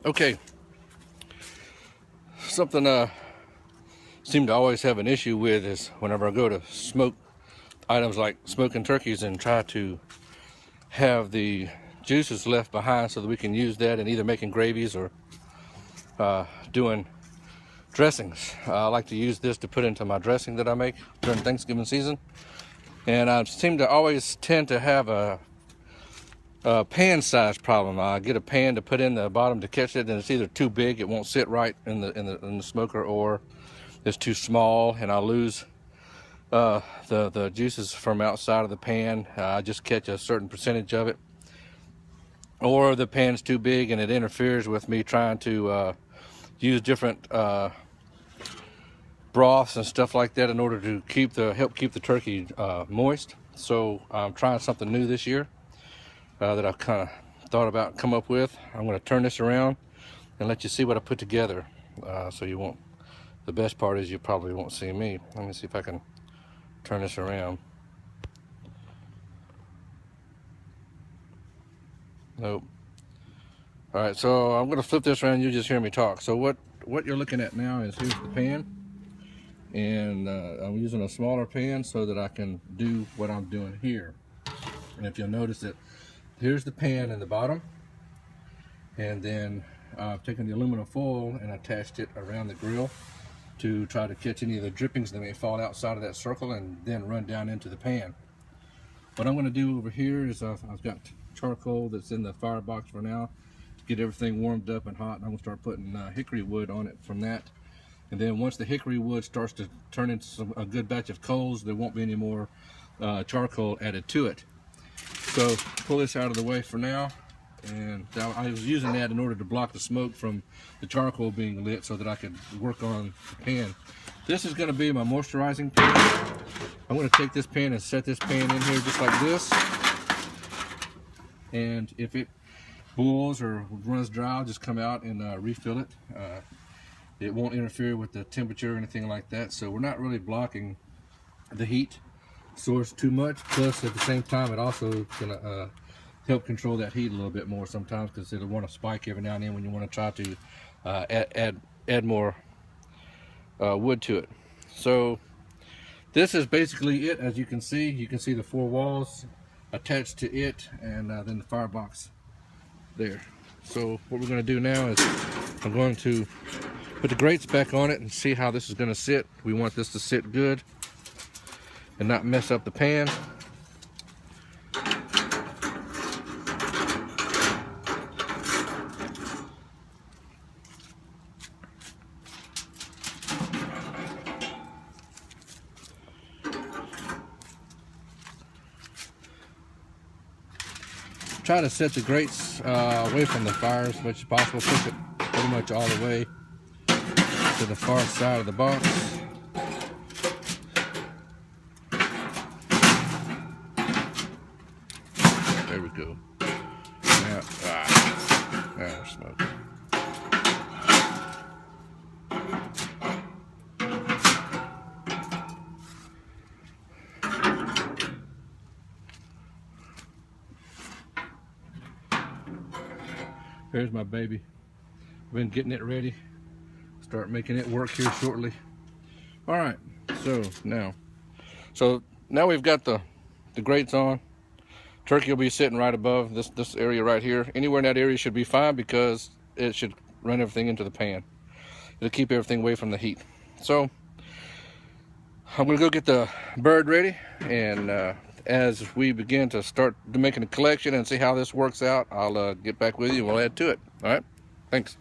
Okay, something I seem to always have an issue with is whenever I go to smoke items like smoking turkeys and try to have the juices left behind so that we can use that in either making gravies or doing dressings. I like to use this to put into my dressing that I make during Thanksgiving season, and I seem to always tend to have a pan size problem. I get a pan to put in the bottom to catch it, and it's either too big, it won't sit right in the smoker, or it's too small and I lose the juices from outside of the pan. I just catch a certain percentage of it, or the pan's too big and it interferes with me trying to use different broths and stuff like that in order to help keep the turkey moist. So I'm trying something new this year that I've kind of thought about, come up with. I'm going to turn this around and let you see what I put together. So you won't. The best part is you probably won't see me. Let me see if I can turn this around. Nope. All right, so I'm going to flip this around. You just hear me talk. So what you're looking at now is here's the pan, and I'm using a smaller pan so that I can do what I'm doing here. And if you'll notice that here's the pan in the bottom, and then I've taken the aluminum foil and attached it around the grill to try to catch any of the drippings that may fall outside of that circle and then run down into the pan. What I'm going to do over here is I've got charcoal that's in the firebox for now to get everything warmed up and hot, and I'm going to start putting hickory wood on it from that. And then once the hickory wood starts to turn into a good batch of coals, there won't be any more charcoal added to it. So pull this out of the way for now, and I was using that in order to block the smoke from the charcoal being lit so that I could work on the pan. This is going to be my moisturizing pan. I'm going to take this pan and set this pan in here just like this, and if it boils or runs dry, I'll just come out and refill it. It won't interfere with the temperature or anything like that, so we're not really blocking the heat source too much. Plus at the same time, it also gonna help control that heat a little bit more sometimes, because it'll want to spike every now and then when you want to try to add more wood to it. So this is basically it. As you can see the four walls attached to it, and then the firebox there. So what we're going to do now is I'm going to put the grates back on it and see how this is going to sit. We want this to sit good and not mess up the pan. Try to set the grates away from the fire as much as possible. Push it pretty much all the way to the far side of the box. There we go. Now, there's smoke. There's my baby. I've been getting it ready. Start making it work here shortly. All right, so now we've got the grates on. Turkey will be sitting right above this area right here. Anywhere in that area should be fine, because it should run everything into the pan. It'll keep everything away from the heat. So I'm gonna go get the bird ready, and as we begin to start making a collection and see how this works out, I'll get back with you and we'll add to it. All right, thanks.